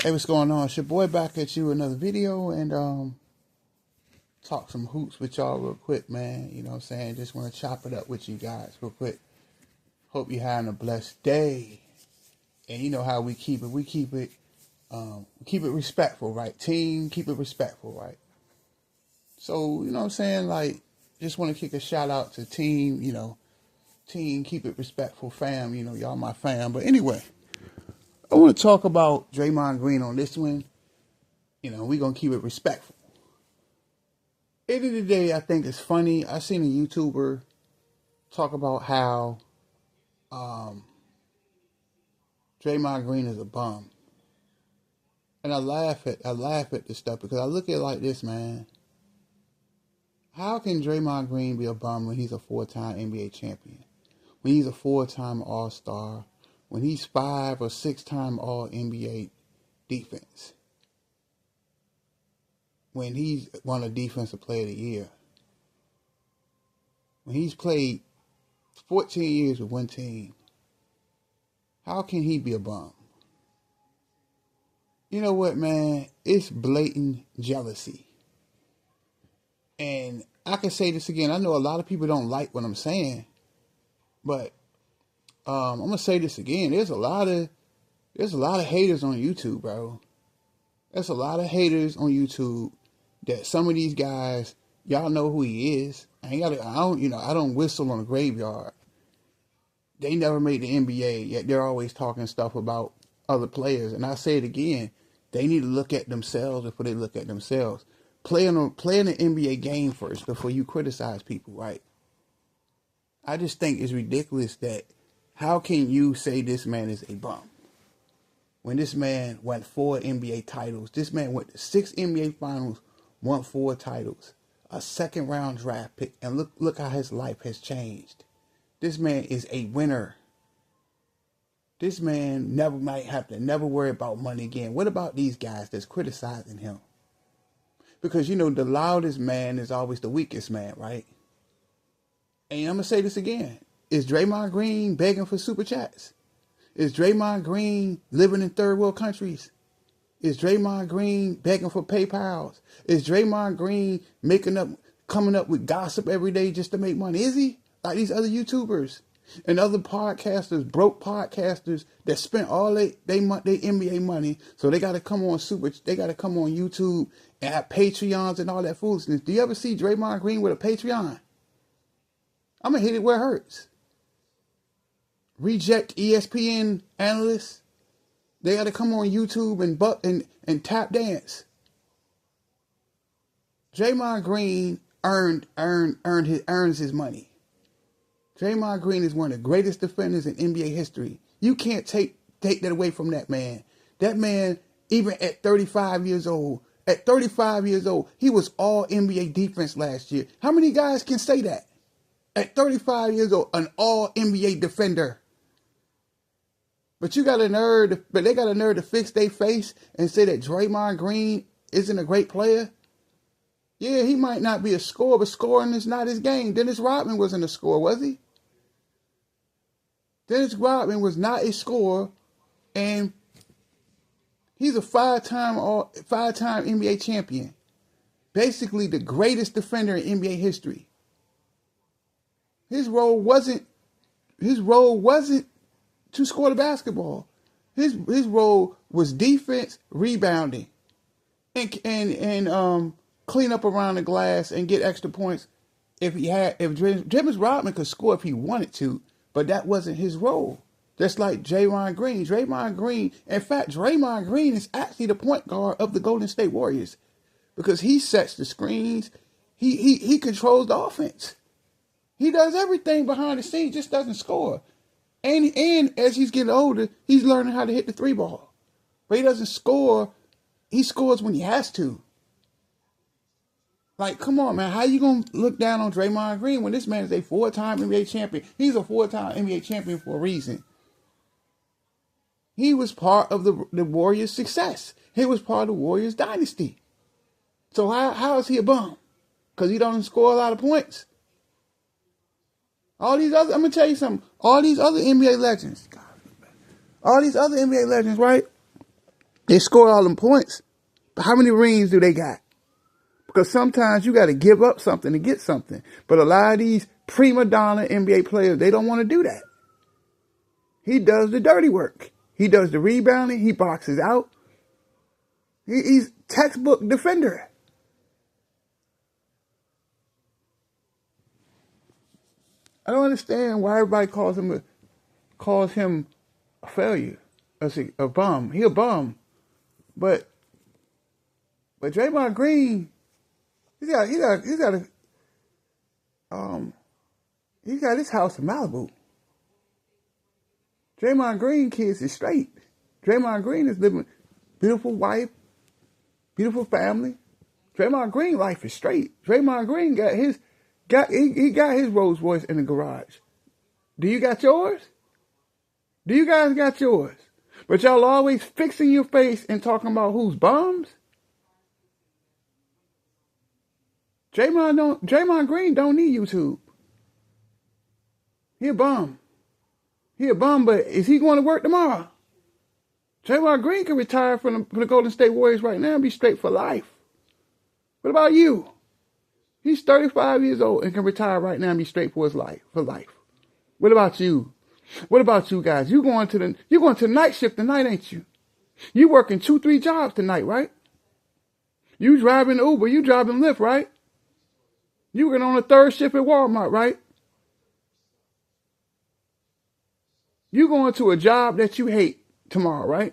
Hey, what's going on? It's your boy back at you with another video and talk some hoops with y'all real quick, man. You know what I'm saying? Just want to chop it up with you guys real quick. Hope you're having a blessed day. And you know how we keep it. We keep it respectful, right? Team, keep it respectful, right? So, you know what I'm saying? Like, just want to kick a shout out to team, team, keep it respectful, fam. You know, y'all my fam. But anyway, I want to talk about Draymond Green on this one. You know, we're going to keep it respectful. End of the day, I think it's funny. I seen a YouTuber talk about how Draymond Green is a bum. And I laugh at this stuff because I look at it like this, man. How can Draymond Green be a bum when he's a 4-time NBA champion? When he's a 4-time All-Star? When he's 5 or 6-time All-NBA defense? When he's won a Defensive Player of the Year? When he's played 14 years with one team? How can he be a bum? You know what, man? It's blatant jealousy. And I can say this again. I know a lot of people don't like what I'm saying, but I'm gonna say this again. There's a lot of haters on YouTube, bro. There's a lot of haters on YouTube that some of these guys, y'all know who he is. I don't whistle on the graveyard. They never made the NBA, yet they're always talking stuff about other players. And I say it again, they need to look at themselves before they look at themselves. Play in the NBA game first before you criticize people, right? I just think it's ridiculous that how can you say this man is a bum? When this man won 4 NBA titles, this man went to 6 NBA finals, won 4 titles, a second-round draft pick, and look how his life has changed. This man is a winner. This man might have to never worry about money again. What about these guys that's criticizing him? Because, you know, the loudest man is always the weakest man, right? And I'm going to say this again. Is Draymond Green begging for super chats? Is Draymond Green living in third world countries? Is Draymond Green begging for PayPals? Is Draymond Green coming up with gossip every day just to make money? Is he? Like these other YouTubers and other podcasters, broke podcasters that spent all their NBA money, so they got to come on YouTube and have Patreons and all that foolishness. Do you ever see Draymond Green with a Patreon? I'm gonna hit it where it hurts. Reject ESPN analysts. They got to come on YouTube and tap dance. Draymond Green earns his money. Draymond Green is one of the greatest defenders in NBA history. You can't take that away from that man. That man, even at 35 years old, he was all NBA defense last year. How many guys can say that? At 35 years old, an all NBA defender. But they got a nerve to fix their face and say that Draymond Green isn't a great player. Yeah, he might not be a scorer, but scoring is not his game. Dennis Rodman wasn't a scorer, was he? Dennis Rodman was not a scorer, and he's a 5-time NBA champion. Basically the greatest defender in NBA history. His role wasn't to score the basketball. His role was defense, rebounding, and clean up around the glass and get extra points. If Dennis Rodman could score if he wanted to, but that wasn't his role. Just like Draymond Green. In fact, Draymond Green is actually the point guard of the Golden State Warriors because he sets the screens. He controls the offense. He does everything behind the scenes, just doesn't score. And as he's getting older, he's learning how to hit the 3-ball. But he doesn't score. He scores when he has to. Like, come on, man. How you going to look down on Draymond Green when this man is a 4-time NBA champion? He's a 4-time NBA champion for a reason. He was part of the Warriors' success. He was part of the Warriors' dynasty. So how is he a bum? Because he doesn't score a lot of points. I'm going to tell you something. All these other NBA legends, right? They score all them points, but how many rings do they got? Because sometimes you got to give up something to get something. But a lot of these prima donna NBA players, they don't want to do that. He does the dirty work. He does the rebounding. He boxes out. He's textbook defender. I don't understand why everybody calls him a failure, a bum. He a bum, but Draymond Green, he's got his house in Malibu. Draymond Green kids is straight. Draymond Green is living beautiful wife, beautiful family. Draymond Green life is straight. Draymond Green got his Rolls Royce in the garage. Do you got yours? Do you guys got yours? But y'all always fixing your face and talking about who's bums? Draymond Green don't need YouTube. He a bum. He a bum, but is he going to work tomorrow? Draymond Green can retire from the Golden State Warriors right now and be straight for life. What about you? He's 35 years old and can retire right now and be straight for life. What about you? What about you guys? You going to the night shift tonight, ain't you? You working 2-3 jobs tonight, right? You driving Uber, you driving Lyft, right? You working on a third shift at Walmart, right? You going to a job that you hate tomorrow, right?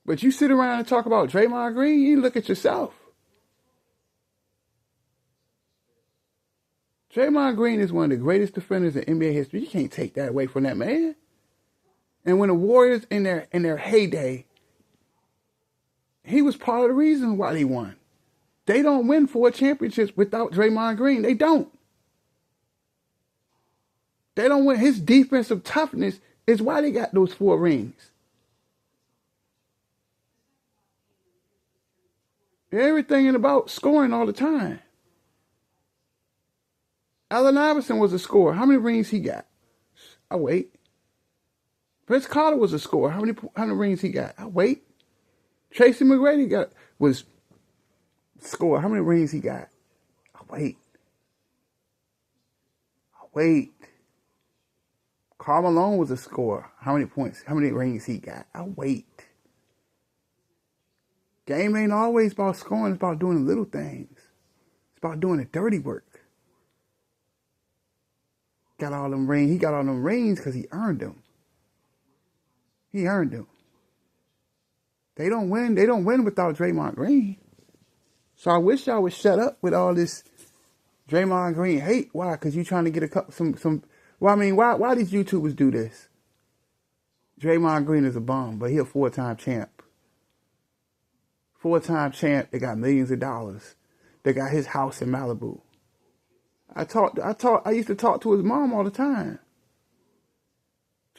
But you sit around and talk about Draymond Green, you look at yourself. Draymond Green is one of the greatest defenders in NBA history. You can't take that away from that man. And when the Warriors in their heyday, he was part of the reason why they won. They don't win 4 championships without Draymond Green. They don't. They don't win. His defensive toughness is why they got those 4 rings. Everything is about scoring all the time. Allen Iverson was a scorer. How many rings he got? I wait. Vince Carter was a scorer. How many rings he got? I wait. Tracy McGrady was a scorer. How many rings he got? I wait. Karl Malone was a scorer. How many points? How many rings he got? I wait. Game ain't always about scoring. It's about doing the little things. It's about doing the dirty work. Got all them rings. He got all them rings because he earned them. He earned them. They don't win. They don't win without Draymond Green. So I wish y'all would shut up with all this Draymond Green hate. Why? Because you trying to get some. Well, I mean, why these YouTubers do this? Draymond Green is a bum, but he a 4-time champ. 4-time champ. They got millions of dollars. They got his house in Malibu. I used to talk to his mom all the time.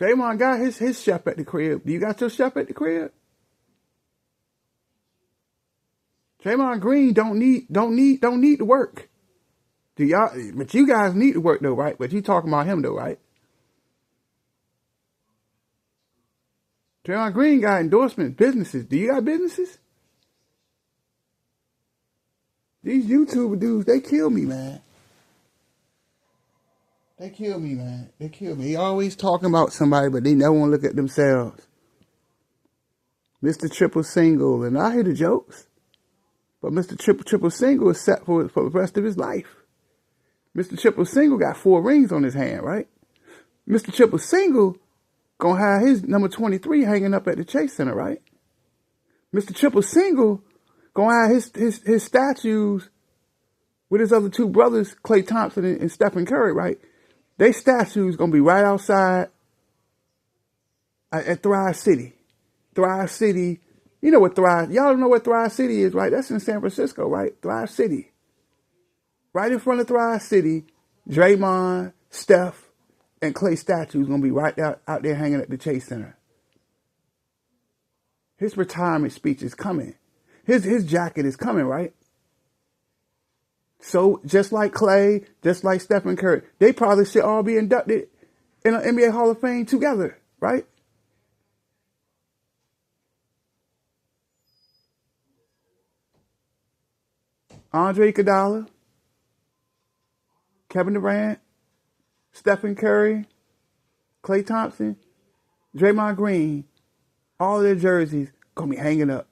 Draymond got his chef at the crib. Do you got your chef at the crib? Draymond Green don't need to work. Do y'all? But you guys need to work though, right? But you talking about him though, right? Draymond Green got endorsements, businesses. Do you got businesses? These YouTuber dudes, they kill me, man. They kill me, man. They kill me. They always talking about somebody, but they never want to look at themselves. Mr. Triple Single, and I hear the jokes, but Mr. Triple Single is set for the rest of his life. Mr. Triple Single got 4 rings on his hand, right? Mr. Triple Single gonna have his number 23 hanging up at the Chase Center, right? Mr. Triple Single gonna have his statues with his other 2 brothers, Klay Thompson and Stephen Curry, right? They statues gonna be right outside at Thrive City. Thrive City, you know what Thrive, y'all know what Thrive City is, right? That's in San Francisco, right? Thrive City. Right in front of Thrive City, Draymond, Steph, and Klay statues gonna be right out there hanging at the Chase Center. His retirement speech is coming. His jacket is coming, right? So just like Klay, just like Stephen Curry, they probably should all be inducted in an NBA Hall of Fame together, right? Andre Iguodala, Kevin Durant, Stephen Curry, Klay Thompson, Draymond Green, all of their jerseys going to be hanging up.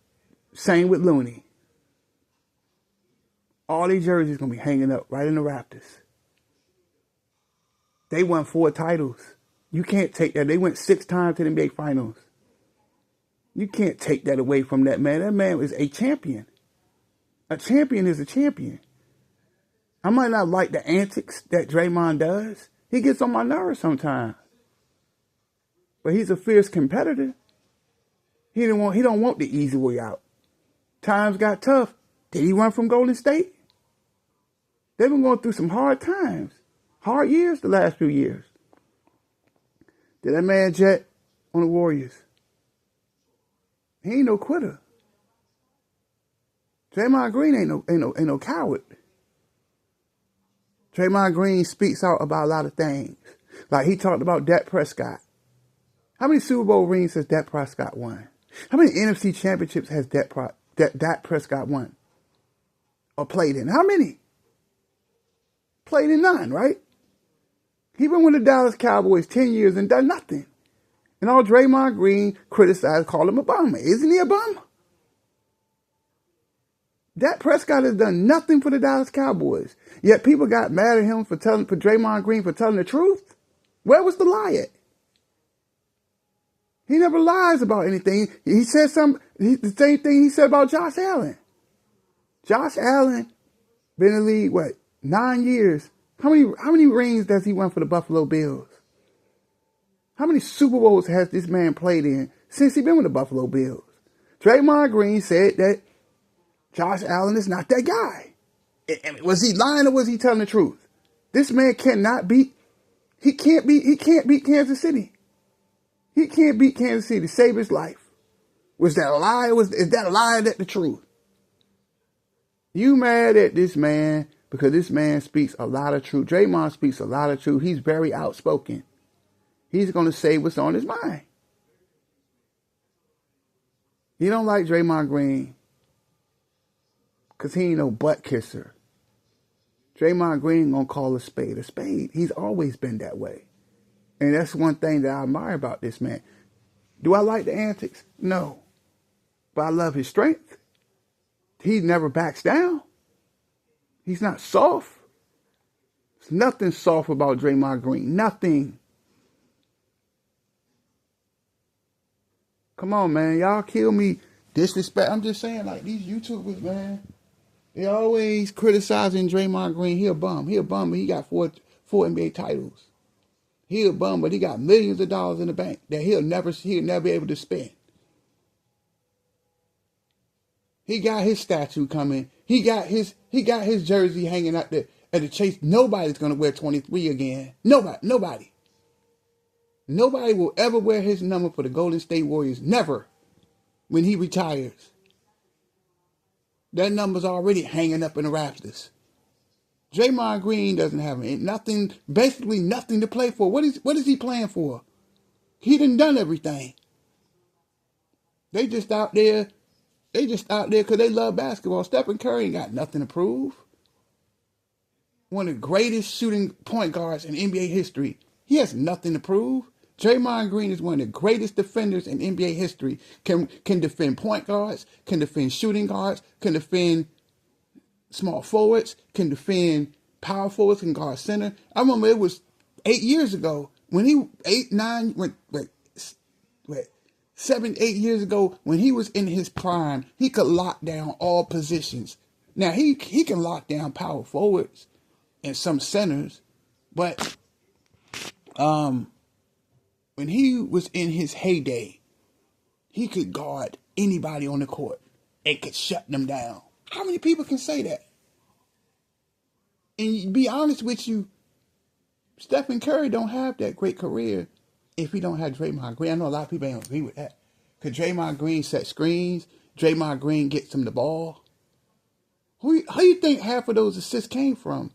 Same with Looney. All these jerseys going to be hanging up right in the rafters. They won 4 titles. You can't take that. They went 6 times to the NBA Finals. You can't take that away from that man. That man was a champion. A champion is a champion. I might not like the antics that Draymond does. He gets on my nerves sometimes. But he's a fierce competitor. He don't want the easy way out. Times got tough. Did he run from Golden State? They've been going through some hard times. Hard years the last few years. Did that man jet on the Warriors? He ain't no quitter. Draymond Green ain't no coward. Draymond Green speaks out about a lot of things. Like he talked about Dak Prescott. How many Super Bowl rings has Dak Prescott won? How many NFC championships has Dak Prescott won? Or played in? How many? Played in none, right? He been with the Dallas Cowboys 10 years and done nothing. And all Draymond Green criticized, called him a bum. Isn't he a bum? Dak Prescott has done nothing for the Dallas Cowboys. Yet people got mad at him for Draymond Green for telling the truth. Where was the lie at? He never lies about anything. He said the same thing he said about Josh Allen. Josh Allen been in the league, 9 years? How many rings does he win for the Buffalo Bills? How many Super Bowls has this man played in since he been with the Buffalo Bills? Draymond Green said that Josh Allen is not that guy. Was he lying or was he telling the truth? This man cannot beat. He can't beat Kansas City. He can't beat Kansas City to save his life. Was that a lie? Is that a lie or that the truth? You mad at this man because this man speaks a lot of truth. Draymond speaks a lot of truth. He's very outspoken. He's going to say what's on his mind. You don't like Draymond Green because he ain't no butt kisser. Draymond Green going to call a spade a spade. He's always been that way. And that's one thing that I admire about this man. Do I like the antics? No. But I love his strength. He never backs down. He's not soft. There's nothing soft about Draymond Green. Nothing. Come on, man. Y'all kill me. Disrespect. I'm just saying, like, these YouTubers, man, they always criticizing Draymond Green. He a bum. But he got four NBA titles. He a bum, but he got millions of dollars in the bank that he'll never be able to spend. He got his statue coming. He got his jersey hanging out there at the Chase. Nobody's gonna wear 23 again. Nobody. Nobody will ever wear his number for the Golden State Warriors. Never. When he retires. That number's already hanging up in the rafters. Draymond Green doesn't have basically nothing to play for. What is he playing for? He done everything. They just out there because they love basketball. Stephen Curry ain't got nothing to prove. One of the greatest shooting point guards in NBA history. He has nothing to prove. Draymond Green is one of the greatest defenders in NBA history. Can defend point guards, can defend shooting guards, can defend small forwards, can defend power forwards, can guard center. I remember it was 8 years ago when 7, 8 years ago when he was in his prime, he could lock down all positions. Now he can lock down power forwards and some centers, but when he was in his heyday, he could guard anybody on the court and could shut them down. How many people can say that? And to be honest with you, Stephen Curry don't have that great career if he don't have Draymond Green. I know a lot of people don't agree with that. Because Draymond Green set screens. Draymond Green gets him the ball. How you think half of those assists came from?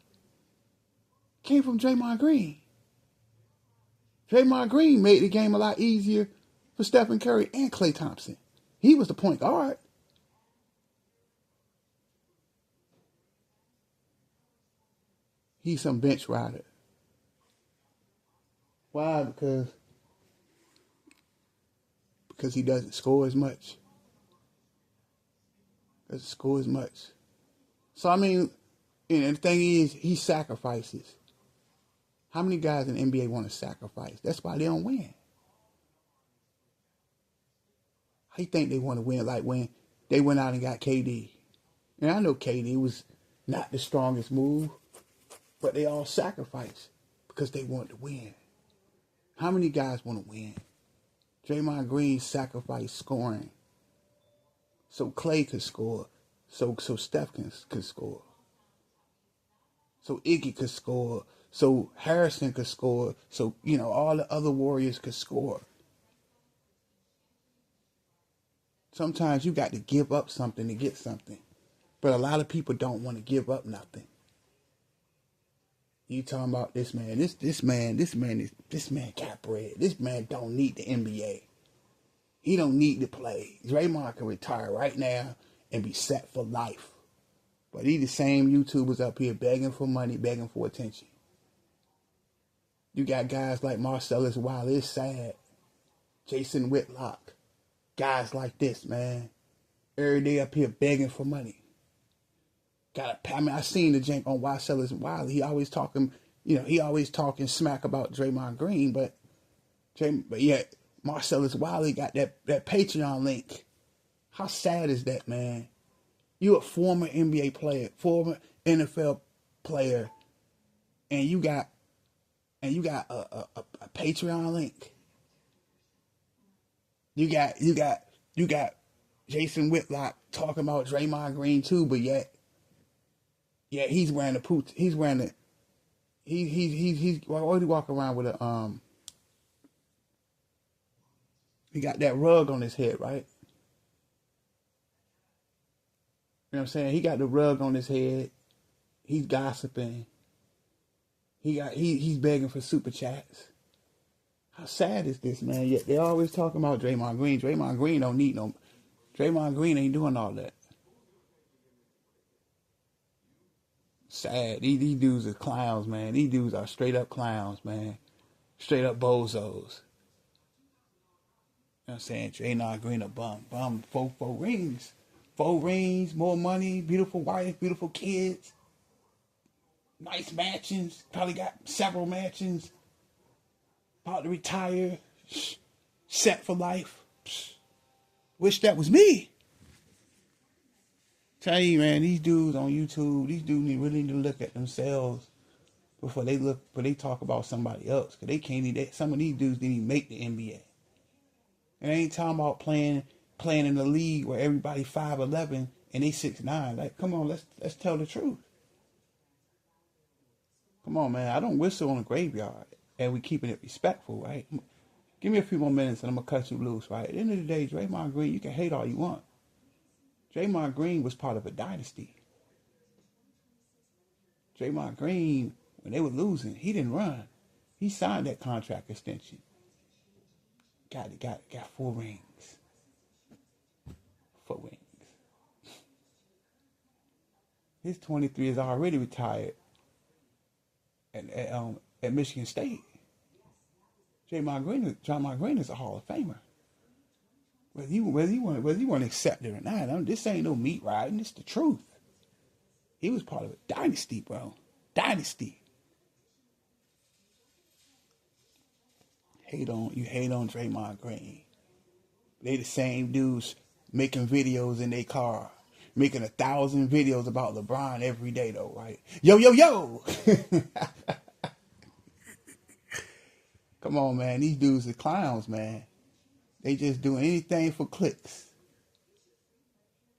Came from Draymond Green. Draymond Green made the game a lot easier for Stephen Curry and Klay Thompson. He was the point guard. He's some bench rider. Why? Because he doesn't score as much. Doesn't score as much. So I mean, the thing is, he sacrifices. How many guys in the NBA want to sacrifice? That's why they don't win. I think they want to win like when they went out and got KD. And I know KD was not the strongest move, but they all sacrificed because they wanted to win. How many guys want to win? Draymond Green sacrificed scoring so Clay could score, so Steph could score, so Iggy could score, so Harrison could score, so all the other Warriors could score. Sometimes you got to give up something to get something. But a lot of people don't want to give up nothing. You talking about this man. This man got bread. This man don't need the NBA. He don't need to play. Draymond can retire right now and be set for life. But he the same YouTubers up here begging for money, begging for attention. You got guys like Marcellus Wiley. It's sad. Jason Whitlock. Guys like this, man. Every day up here begging for money. I seen the jank on Marcellus Wiley. He always talking, smack about Draymond Green, but yet Marcellus Wiley got that Patreon link. How sad is that, man? You a former NBA player, former NFL player, and you got a Patreon link. You got Jason Whitlock talking about Draymond Green too, but yet he's wearing the poot. He's wearing the. He's why do he walk around with a He got that rug on his head, right? You know what I'm saying? He got the rug on his head. He's gossiping. He's begging for super chats. How sad is this, man? Yet they always talking about Draymond Green. Draymond Green don't need no. Draymond Green ain't doing all that. Sad. These dudes are clowns, man. These dudes are straight up clowns, man. Straight up bozos. You know what I'm saying? Draymond Green a bum. Four rings. 4 rings, more money, beautiful wife, beautiful kids. Nice mansions. Probably got several mansions. About to retire. Set for life. Wish that was me. Tell you, man, these dudes on YouTube, these dudes really need to look at themselves before they talk about somebody else. Because they can't even, some of these dudes didn't even make the NBA. And I ain't talking about playing in the league where everybody 5'11" and they 6'9". Like, come on, let's tell the truth. Come on, man. I don't whistle on the graveyard. And we keeping it respectful, right? Give me a few more minutes and I'm going to cut you loose, right? At the end of the day, Draymond Green, you can hate all you want. Draymond Green was part of a dynasty. Draymond Green, when they were losing, he didn't run. He signed that contract extension. Got 4 rings. 4 rings. His 23 is already retired at Michigan State. Draymond Green is a Hall of Famer. Whether you want to accept it or not, this ain't no meat riding. It's the truth. He was part of a dynasty, bro. Dynasty. You hate on Draymond Green. They the same dudes making videos in their car, making 1,000 videos about LeBron every day, though, right? Yo. Come on, man. These dudes are clowns, man. They just do anything for clicks.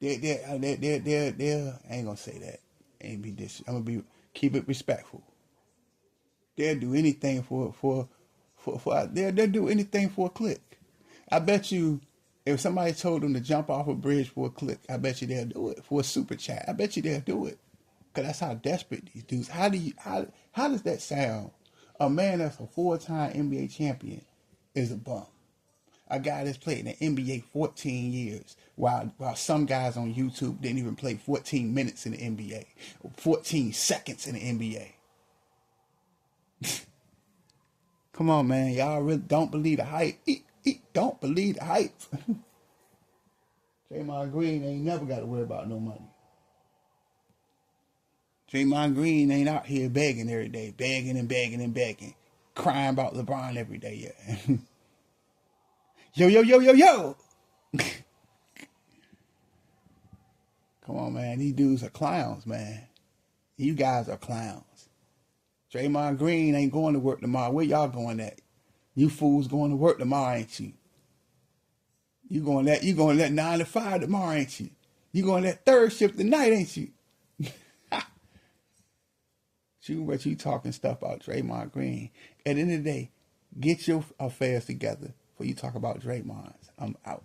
They're I ain't gonna say that. I'm gonna keep it respectful. They'll do anything they'll do anything for a click. I bet you if somebody told them to jump off a bridge for a click, I bet you they'll do it. For a super chat, I bet you they'll do it. Cause that's how desperate these dudes. How does that sound? A man that's a 4-time NBA champion is a bum. A guy that's played in the NBA 14 years, while some guys on YouTube didn't even play 14 minutes in the NBA, 14 seconds in the NBA. Come on, man. Y'all really don't believe the hype. Don't believe the hype. Draymond Green ain't never got to worry about no money. Draymond Green ain't out here begging every day, begging and begging and begging, crying about LeBron every day. Yeah. Yo, yo, yo, yo, yo. Come on, man. These dudes are clowns, man. You guys are clowns. Draymond Green ain't going to work tomorrow. Where y'all going at? You fools going to work tomorrow, ain't you? You going to let 9 to 5 tomorrow, ain't you? You going to let third shift tonight, ain't you? But you talking stuff about Draymond Green. At the end of the day, get your affairs together before you talk about Draymond. I'm out.